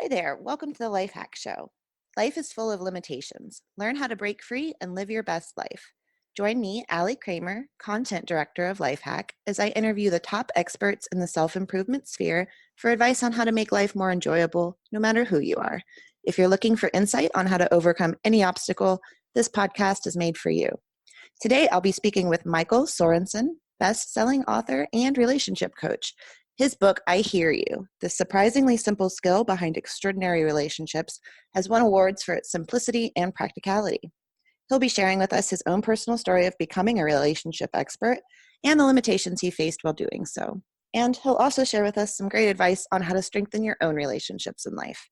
Hi there. Welcome to the Lifehack Show. Life is full of limitations. Learn how to break free and live your best life. Join me, Allie Kramer, Content Director of Lifehack, as I interview the top experts in the self improvement sphere for advice on how to make life more enjoyable, no matter who you are. If you're looking for insight on how to overcome any obstacle, this podcast is made for you. Today, I'll be speaking with Michael Sorensen, best-selling author and relationship coach. His book, I Hear You, The Surprisingly Simple Skill Behind Extraordinary Relationships, has won awards for its simplicity and practicality. He'll be sharing with us his own personal story of becoming a relationship expert and the limitations he faced while doing so. And he'll also share with us some great advice on how to strengthen your own relationships in life.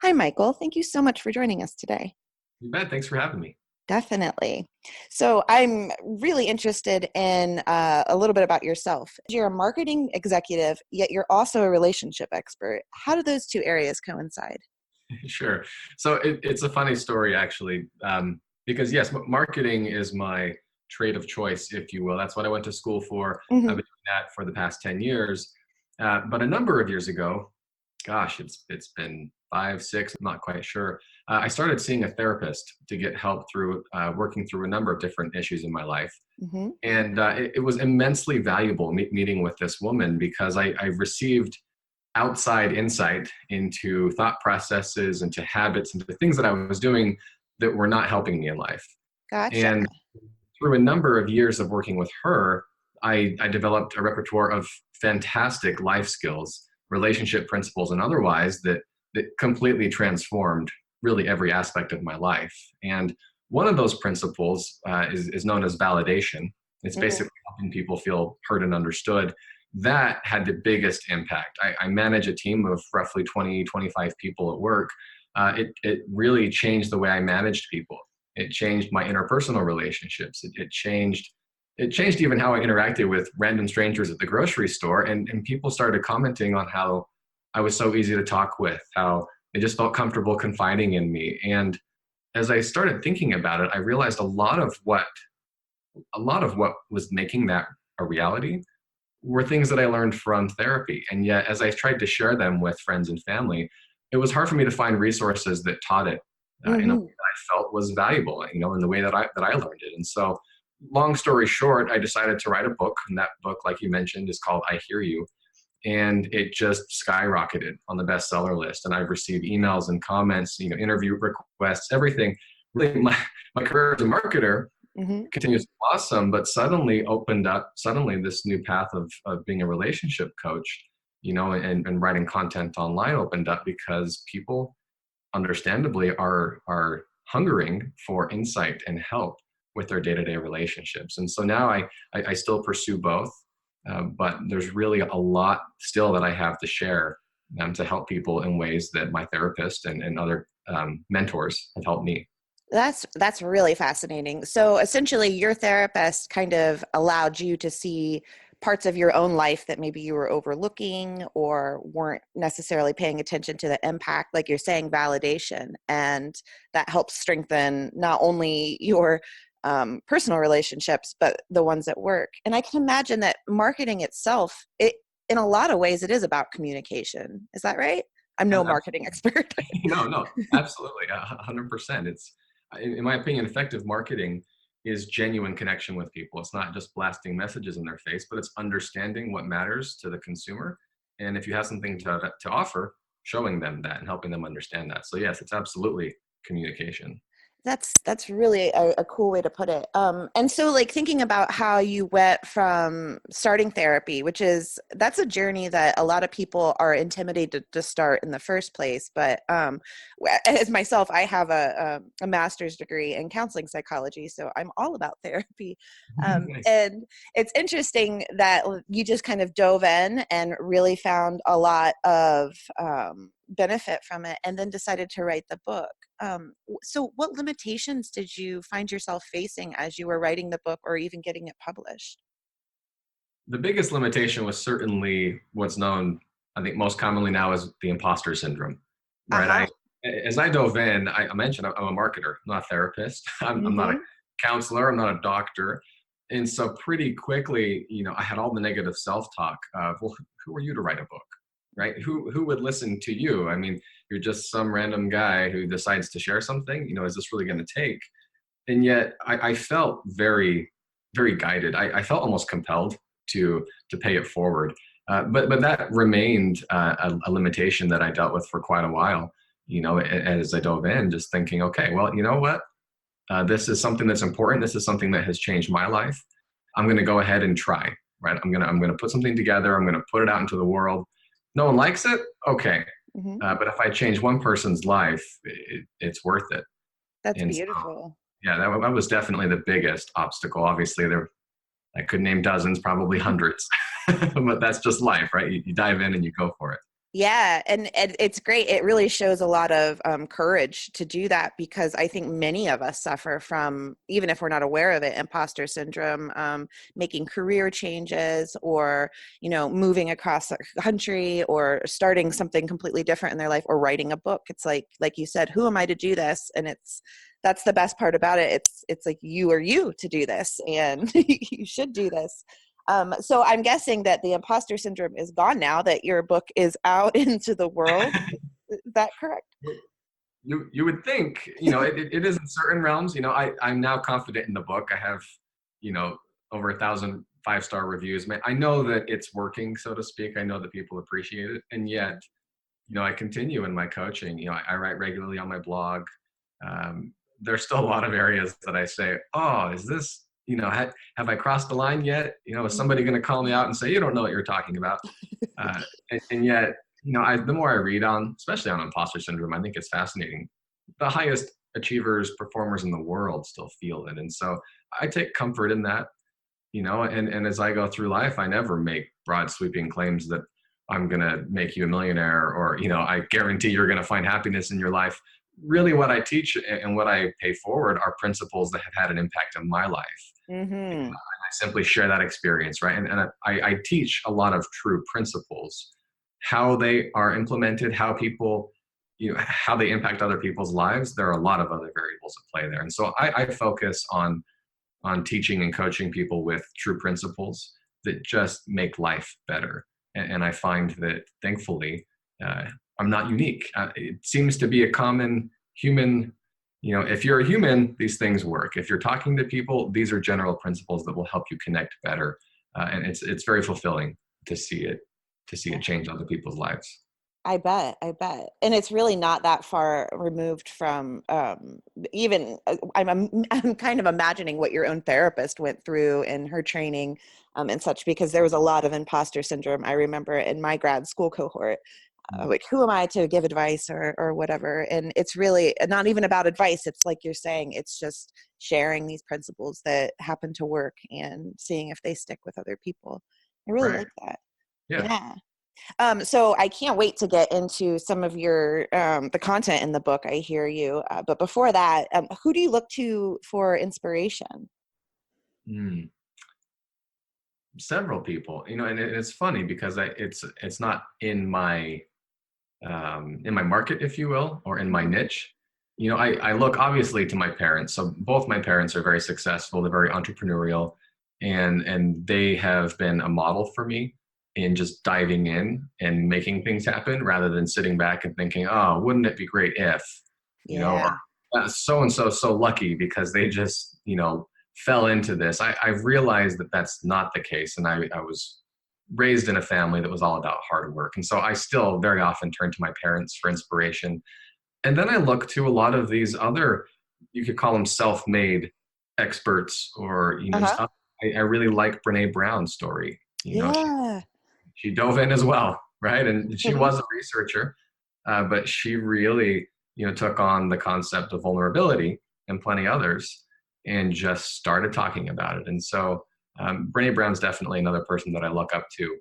Hi, Michael. Thank you so much for joining us today. You bet. Thanks for having me. Definitely. So I'm really interested in a little bit about yourself. You're a marketing executive, yet you're also a relationship expert. How do those two areas coincide? Sure. So it's a funny story, actually, because yes, marketing is my trade of choice, if you will. That's what I went to school for. I've Hmm. been doing that for the past 10 years. But a number of years ago, gosh, it's been 5, 6, I'm not quite sure. I started seeing a therapist to get help through working through a number of different issues in my life. Hmm. And it was immensely valuable meeting with this woman because I received outside insight into thought processes, into habits, into things that I was doing that were not helping me in life. Gotcha. And through a number of years of working with her, I developed a repertoire of fantastic life skills, relationship principles, and otherwise that completely transformed really every aspect of my life. And one of those principles is known as validation. It's Hmm. basically helping people feel heard and understood. That had the biggest impact. I manage a team of roughly 20, 25 people at work. It really changed the way I managed people. It changed my interpersonal relationships. It changed even how I interacted with random strangers at the grocery store. And people started commenting on how I was so easy to talk with, how they just felt comfortable confiding in me. And as I started thinking about it, I realized a lot of what was making that a reality were things that I learned from therapy. And yet, as I tried to share them with friends and family, it was hard for me to find resources that taught it in a way Hmm. that I felt was valuable, in the way that I learned it. And so, long story short, I decided to write a book. And that book, like you mentioned, is called I Hear You. And it just skyrocketed on the bestseller list. And I've received emails and comments, interview requests, everything. Really, my career as a marketer Hmm. continues to blossom, but suddenly this new path of being a relationship coach, and writing content online opened up because people understandably are hungering for insight and help with their day-to-day relationships. And so now I still pursue both, but there's really a lot still that I have to share, to help people in ways that my therapist and other mentors have helped me. That's really fascinating. So essentially, your therapist kind of allowed you to see parts of your own life that maybe you were overlooking or weren't necessarily paying attention to the impact, like you're saying, validation, and that helps strengthen not only your personal relationships but the ones at work. And I can imagine that marketing itself, it in a lot of ways, it is about communication. Is that right? I'm no marketing expert. No, absolutely, 100%. It's, in my opinion, effective marketing is genuine connection with people. It's not just blasting messages in their face, but it's understanding what matters to the consumer. And if you have something to offer, showing them that and helping them understand that. So yes, it's absolutely communication. That's really a cool way to put it. And so, like thinking about how you went from starting therapy, that's a journey that a lot of people are intimidated to start in the first place. But as myself, I have a master's degree in counseling psychology, so I'm all about therapy. Nice. And it's interesting that you just kind of dove in and really found a lot of benefit from it, and then decided to write the book. So what limitations did you find yourself facing as you were writing the book or even getting it published? The biggest limitation was certainly what's known, I think, most commonly now as the imposter syndrome, right? Uh-huh. As I dove in, I mentioned I'm a marketer, not a therapist. I'm not a Mm-hmm. counselor. I'm not a doctor. And so pretty quickly, I had all the negative self-talk of, well, who are you to write a book? right? Who would listen to you? I mean, you're just some random guy who decides to share something. Is this really going to take? And yet, I felt very, very guided. I felt almost compelled to pay it forward. But that remained a limitation that I dealt with for quite a while. As I dove in, just thinking, okay, well, you know what? This is something that's important. This is something that has changed my life. I'm going to go ahead and try. Right? I'm gonna put something together. I'm going to put it out into the world. No one likes it. Okay. Hmm. But if I change one person's life, it's worth it. That's And so, beautiful. yeah, that was definitely the biggest obstacle. Obviously, I could name dozens, probably hundreds, but that's just life, right? You dive in and you go for it. Yeah, and it's great. It really shows a lot of courage to do that, because I think many of us suffer from, even if we're not aware of it, imposter syndrome, making career changes, or moving across the country, or starting something completely different in their life, or writing a book. It's like you said, who am I to do this? And that's the best part about it. It's like, you are you to do this, and you should do this. So I'm guessing that the imposter syndrome is gone now that your book is out into the world. Is that correct? You would think, it is in certain realms. I'm now confident in the book. I have, over 1,000 5-star reviews. I know that it's working, so to speak. I know that people appreciate it, and yet, I continue in my coaching. I write regularly on my blog. There's still a lot of areas that I say, oh, is this, have I crossed the line yet? Is somebody going to call me out and say, you don't know what you're talking about? Uh, and yet, the more I read on, especially on imposter syndrome, I think it's fascinating. The highest achievers, performers in the world still feel it. And so I take comfort in that, and as I go through life, I never make broad sweeping claims that I'm going to make you a millionaire, or, I guarantee you're going to find happiness in your life. Really, what I teach and what I pay forward are principles that have had an impact on my life. Mm-hmm. I simply share that experience, right? And I teach a lot of true principles, how they are implemented, how people, how they impact other people's lives. There are a lot of other variables at play there. And so I focus on teaching and coaching people with true principles that just make life better. And I find that, thankfully, I'm not unique. It seems to be a common human, if you're a human, these things work. If you're talking to people, these are general principles that will help you connect better. And it's very fulfilling to see it change other people's lives. I bet. And it's really not that far removed from even I'm kind of imagining what your own therapist went through in her training, and such, because there was a lot of imposter syndrome. I remember in my grad school cohort, like, who am I to give advice, or whatever. And it's really not even about advice. It's like you're saying, it's just sharing these principles that happen to work and seeing if they stick with other people. I really Right. like that. Yeah. Yeah. So I can't wait to get into some of your the content in the book. I hear you, but before that, who do you look to for inspiration? Mm. Several people, and it's funny because it's not in my market, if you will, or in my niche. I look obviously to my parents. So both my parents are very successful. They're very entrepreneurial, and they have been a model for me in just diving in and making things happen rather than sitting back and thinking, oh, wouldn't it be great if, or Yeah. so and so lucky because they just, fell into this. I've realized that that's not the case, and I was raised in a family that was all about hard work. And so I still very often turn to my parents for inspiration. And then I look to a lot of these other, you could call them self-made experts, or, just, Uh-huh. I really like Brene Brown's story. Yeah. She dove in as well, right? And she was a researcher, but she really, took on the concept of vulnerability and plenty others and just started talking about it. And so Brene Brown's definitely another person that I look up to,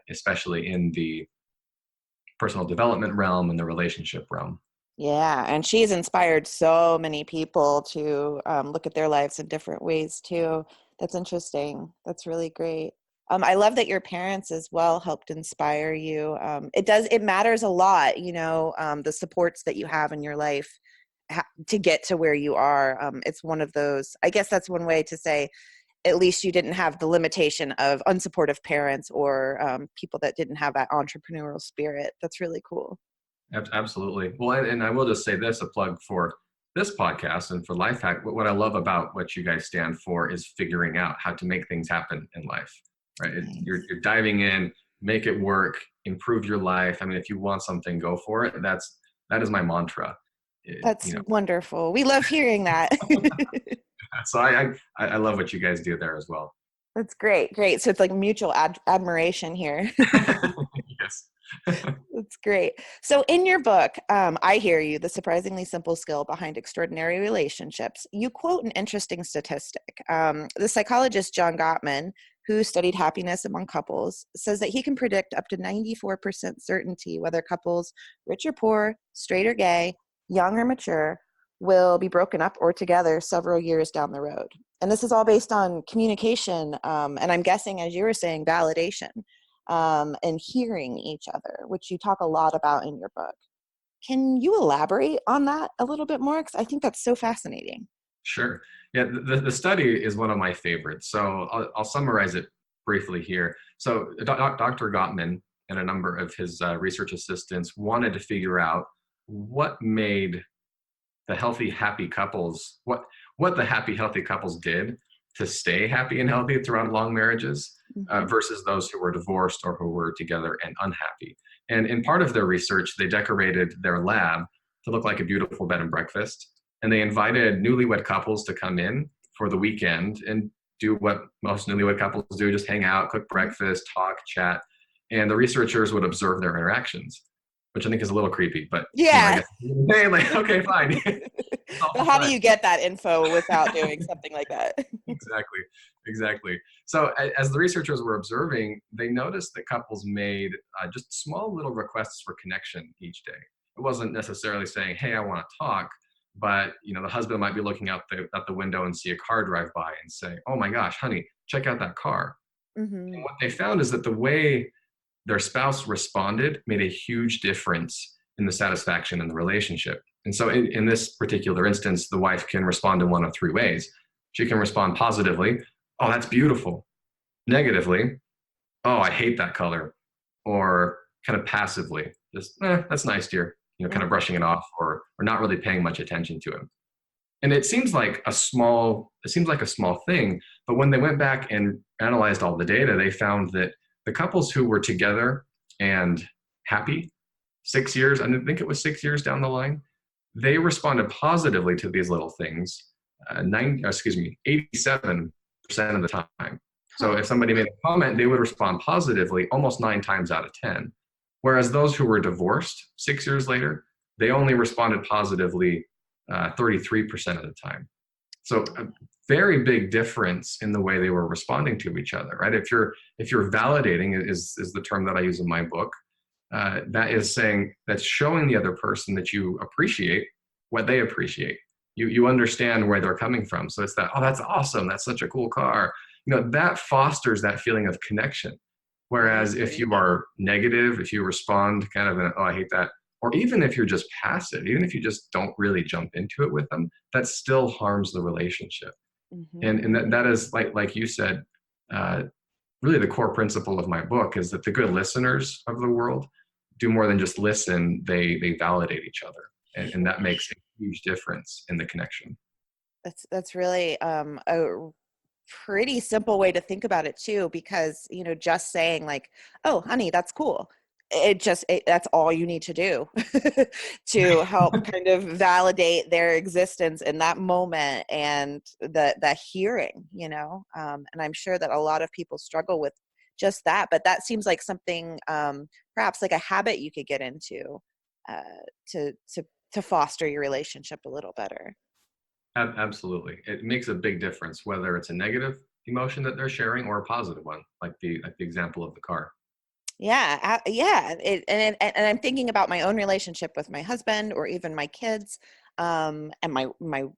especially in the personal development realm and the relationship realm. Yeah, and she's inspired so many people to look at their lives in different ways too. That's interesting. That's really great. I love that your parents as well helped inspire you. It matters a lot, the supports that you have in your life to get to where you are. It's one of those, I guess that's one way to say, at least you didn't have the limitation of unsupportive parents or people that didn't have that entrepreneurial spirit. That's really cool. Absolutely. Well, and I will just say this, a plug for this podcast and for Lifehack. What I love about what you guys stand for is figuring out how to make things happen in life, right? Nice. You're diving in, make it work, improve your life. I mean, if you want something, go for it. That is my mantra. That's wonderful. We love hearing that. So I love what you guys do there as well. That's great. Great. So it's like mutual admiration here. Yes. That's great. So in your book, I Hear You, The Surprisingly Simple Skill Behind Extraordinary Relationships, you quote an interesting statistic. The psychologist John Gottman, who studied happiness among couples, says that he can predict up to 94% certainty whether couples, rich or poor, straight or gay, young or mature, will be broken up or together several years down the road. And this is all based on communication, and I'm guessing, as you were saying, validation. And hearing each other, which you talk a lot about in your book. Can you elaborate on that a little bit more? Because I think that's so fascinating. Sure. Yeah, the study is one of my favorites. So I'll summarize it briefly here. So Dr. Gottman and a number of his research assistants wanted to figure out what made the healthy, happy couples, what the happy, healthy couples did to stay happy and healthy throughout long marriages versus those who were divorced or who were together and unhappy. And in part of their research, they decorated their lab to look like a beautiful bed and breakfast. And they invited newlywed couples to come in for the weekend and do what most newlywed couples do, just hang out, cook breakfast, talk, chat. And the researchers would observe their interactions, which I think is a little creepy, but I Yeah. guess, hey, like, okay, fine. But how do you get that info without doing something like that? Exactly. So as the researchers were observing, they noticed that couples made just small little requests for connection each day. It wasn't necessarily saying, hey, I want to talk, but the husband might be looking out the window and see a car drive by and say, oh my gosh, honey, check out that car. And what they found is that the way their spouse responded made a huge difference in the satisfaction in the relationship. And so in this particular instance, the wife can respond in one of three ways. She can respond positively, oh, that's beautiful. Negatively, oh, I hate that color. Or kind of passively, just, that's nice, dear. Kind of brushing it off or not really paying much attention to him. And it seems like a small thing, but when they went back and analyzed all the data, they found that the couples who were together and happy 6 years, I think it was 6 years down the line, they responded positively to these little things 87% of the time. So if somebody made a comment, they would respond positively almost 9 times out of 10. Whereas those who were divorced 6 years later, they only responded positively 33% of the time. So a very big difference in the way they were responding to each other, right? If you're validating is the term that I use in my book. That is saying, that's showing the other person that you appreciate what they appreciate. You understand where they're coming from. So it's that, oh, that's awesome. That's such a cool car. That fosters that feeling of connection. Whereas if you are negative, if you respond kind of in, oh, I hate that, or even if you're just passive, even if you just don't really jump into it with them, that still harms the relationship. And that is like you said, really the core principle of my book is that the good listeners of the world do more than just listen, they validate each other. And that makes a huge difference in the connection. That's really a pretty simple way to think about it too, because just saying like, oh honey, that's cool, that's all you need to do to help kind of validate their existence in that moment and the hearing, and I'm sure that a lot of people struggle with just that, but that seems like something perhaps like a habit you could get into to foster your relationship a little better. Absolutely. It makes a big difference whether it's a negative emotion that they're sharing or a positive one, like the example of the car. Yeah. And I'm thinking about my own relationship with my husband or even my kids, and my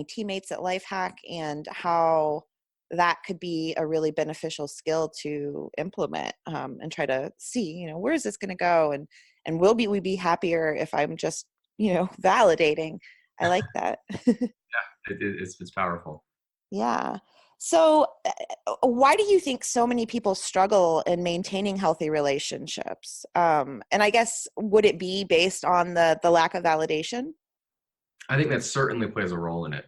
teammates at Lifehack, and how that could be a really beneficial skill to implement, and try to see, where is this going to go, and will we be happier if I'm just, validating. I like that. Yeah, it's powerful. Yeah. So, why do you think so many people struggle in maintaining healthy relationships? And I guess, would it be based on the lack of validation? I think that certainly plays a role in it.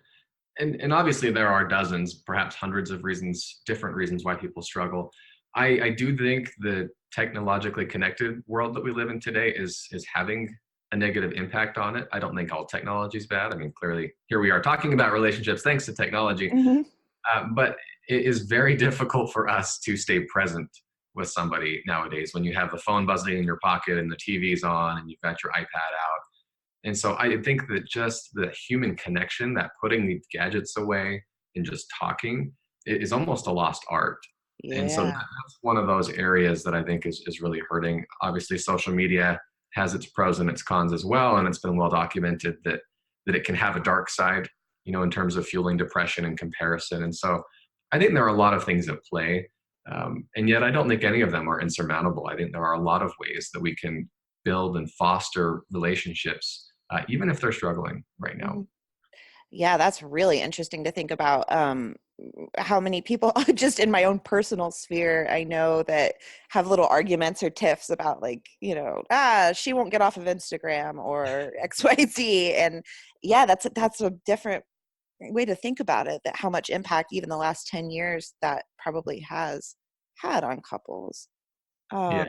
And obviously there are dozens, perhaps hundreds of reasons, different reasons why people struggle. I do think the technologically connected world that we live in today is having a negative impact on it. I don't think all technology is bad. I mean, clearly here we are talking about relationships thanks to technology, Hmm. but it is very difficult for us to stay present with somebody nowadays when you have the phone buzzing in your pocket and the TV's on and you've got your iPad out. And so I think that just the human connection, that putting the gadgets away and just talking is almost a lost art. And so Yeah. that's one of those areas that I think is really hurting. Obviously, social media has its pros and its cons as well. And it's been well documented that it can have a dark side, in terms of fueling depression and comparison. And so I think there are a lot of things at play. And yet I don't think any of them are insurmountable. I think there are a lot of ways that we can build and foster relationships, even if they're struggling right now. Mhm. Yeah, that's really interesting to think about. How many people, just in my own personal sphere, I know that have little arguments or tiffs about, like, she won't get off of Instagram or XYZ. And yeah, that's a different way to think about it, that how much impact even the last 10 years that probably has had on couples. Yeah. Um,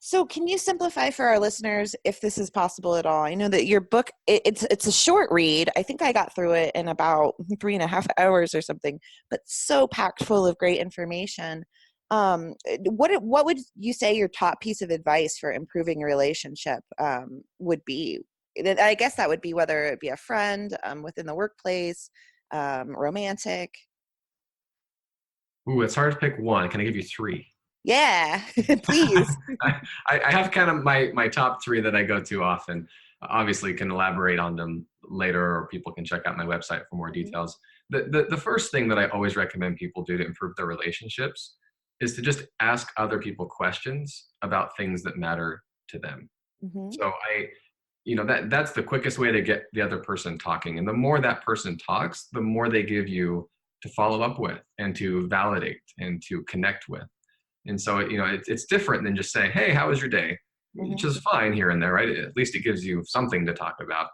so can you simplify for our listeners, if this is possible at all? I know that your book, it's a short read. I think I got through it in about 3.5 hours or something, but so packed full of great information. What would you say your top piece of advice for improving a relationship would be? I guess that would be whether it be a friend, within the workplace, romantic. Ooh, it's hard to pick one. Can I give you three? Yeah, please. I have kind of my top three that I go to often. Obviously, can elaborate on them later, or people can check out my website for more details. The first thing that I always recommend people do to improve their relationships is to just ask other people questions about things that matter to them. Hmm. So that's the quickest way to get the other person talking. And the more that person talks, the more they give you to follow up with and to validate and to connect with. And so, it's different than just saying, "Hey, how was your day?" Which Hmm. is fine here and there, right? At least it gives you something to talk about.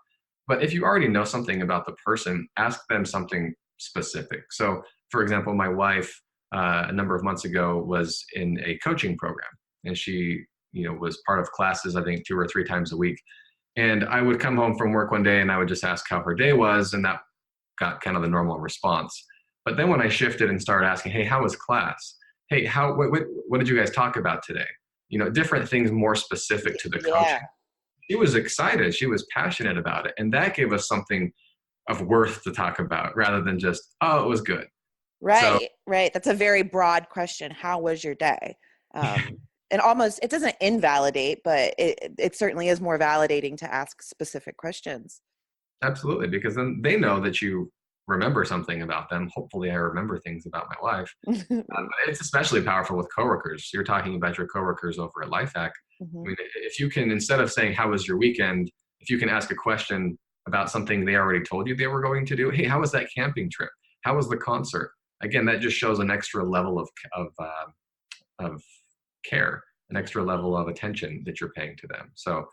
But if you already know something about the person, ask them something specific. So, for example, my wife, a number of months ago, was in a coaching program, and she, was part of classes, I think 2 or 3 times a week. And I would come home from work one day and I would just ask how her day was, and that got kind of the normal response. But then when I shifted and started asking, "Hey, how was class? Hey, what did you guys talk about today?" Different things more specific to the Yeah. coaching. She was excited. She was passionate about it. And that gave us something of worth to talk about rather than just, "Oh, it was good." So Right, right. That's a very broad question. How was your day? And almost, it doesn't invalidate, but it certainly is more validating to ask specific questions. absolutely, because then they know that you remember something about them. Hopefully I remember things about my wife. But it's especially powerful with coworkers. You're talking about your coworkers over at Lifehack. I Hmm. mean, if you can, instead of saying, "How was your weekend?" if you can ask a question about something they already told you they were going to do. "Hey, how was that camping trip? How was the concert?" Again, that just shows an extra level of care, an extra level of attention that you're paying to them. So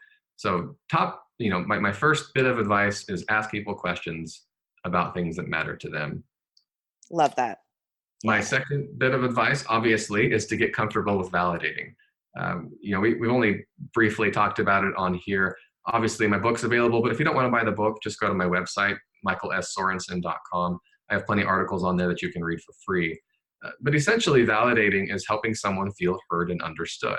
top, my first bit of advice is ask people questions about things that matter to them. Love that. My Yeah. second bit of advice, obviously, is to get comfortable with validating. We've only briefly talked about it on here. Obviously, my book's available, but if you don't want to buy the book, just go to my website, michaelssorensen.com. I have plenty of articles on there that you can read for free. But essentially, validating is helping someone feel heard and understood.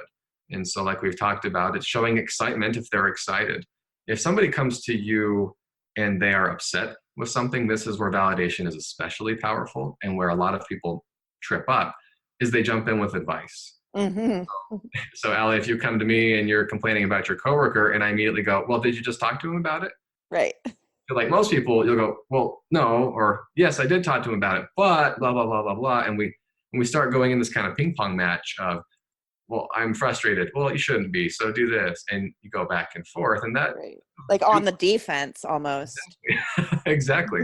And so, like we've talked about, it's showing excitement if they're excited. If somebody comes to you and they are upset with something, this is where validation is especially powerful, and where a lot of people trip up is they jump in with advice. Hmm. So, Allie, if you come to me and you're complaining about your coworker, and I immediately go, "Well, did you just talk to him about it?" Right. Like most people, you'll go, "Well, no," or "Yes, I did talk to him about it, but blah blah blah blah blah," and we start going in this kind of ping pong match of, "Well, I'm frustrated. Well, you shouldn't be. So do this," and you go back and forth, and that Right. Like on the defense almost. exactly.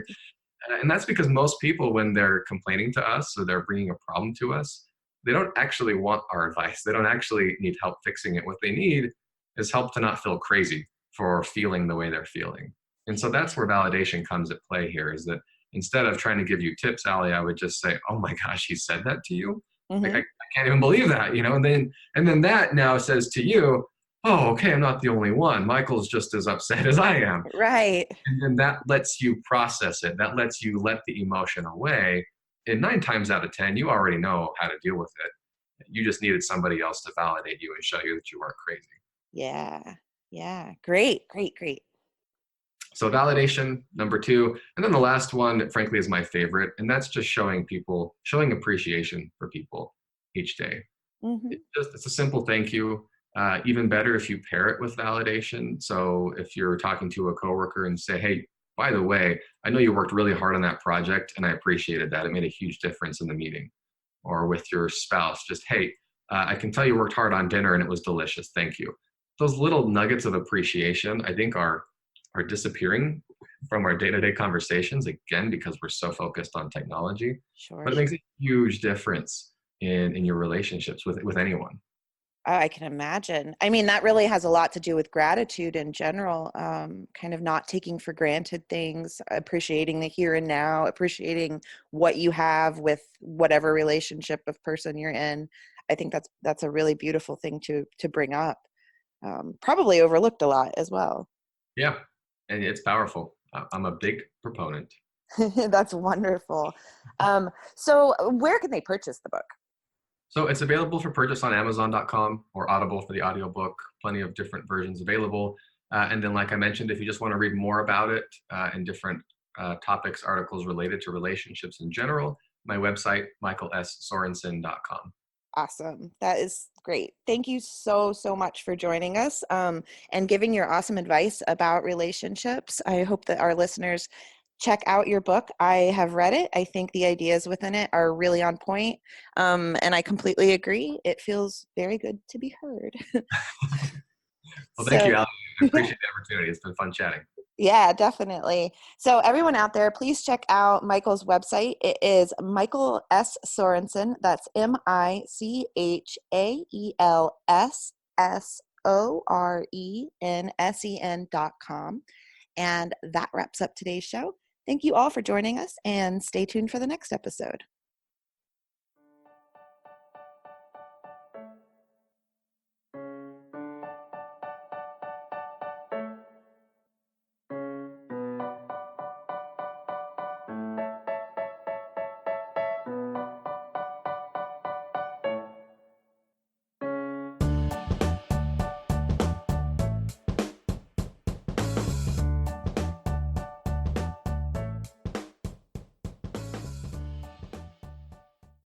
And that's because most people, when they're complaining to us or they're bringing a problem to us, they don't actually want our advice. They don't actually need help fixing it. What they need is help to not feel crazy for feeling the way they're feeling. And so that's where validation comes at play here, is that instead of trying to give you tips, Allie, I would just say, oh my gosh, he said that to you? Like, Hmm. I can't even believe that, and then that now says to you, oh, okay, I'm not the only one. Michael's just as upset as I am. Right. And then that lets you process it. That lets you let the emotion away. And 9 times out of 10, you already know how to deal with it. You just needed somebody else to validate you and show you that you weren't crazy. Yeah. Yeah. Great. Great. Great. So validation, number 2. And then the last one, frankly, is my favorite. And that's just showing appreciation for people each day. Hmm. It's a simple thank you. Even better if you pair it with validation. So if you're talking to a coworker and say, hey, by the way, I know you worked really hard on that project and I appreciated that. It made a huge difference in the meeting. Or with your spouse, just, hey, I can tell you worked hard on dinner and it was delicious. Thank you. Those little nuggets of appreciation, I think, are disappearing from our day-to-day conversations, again, because we're so focused on technology. Sure. But it makes a huge difference in your relationships with anyone. Oh, I can imagine. I mean, that really has a lot to do with gratitude in general, kind of not taking for granted things, appreciating the here and now, appreciating what you have with whatever relationship of person you're in. I think that's a really beautiful thing to bring up. Probably overlooked a lot as well. Yeah, and it's powerful. I'm a big proponent. That's wonderful. So where can they purchase the book? So it's available for purchase on Amazon.com or Audible for the audiobook. Plenty of different versions available. And then, like I mentioned, if you just want to read more about it and different topics, articles related to relationships in general, my website, michaelssorensen.com. Awesome. That is great. Thank you so, so much for joining us and giving your awesome advice about relationships. I hope that our listeners check out your book. I have read it. I think the ideas within it are really on point. And I completely agree. It feels very good to be heard. Well, thank So, you, Alan. I appreciate the opportunity. It's been fun chatting. yeah, definitely. So everyone out there, please check out Michael's website. It is Michael S. Sorensen. That's MichaelSSOrensen.com. And that wraps up today's show. Thank you all for joining us and stay tuned for the next episode.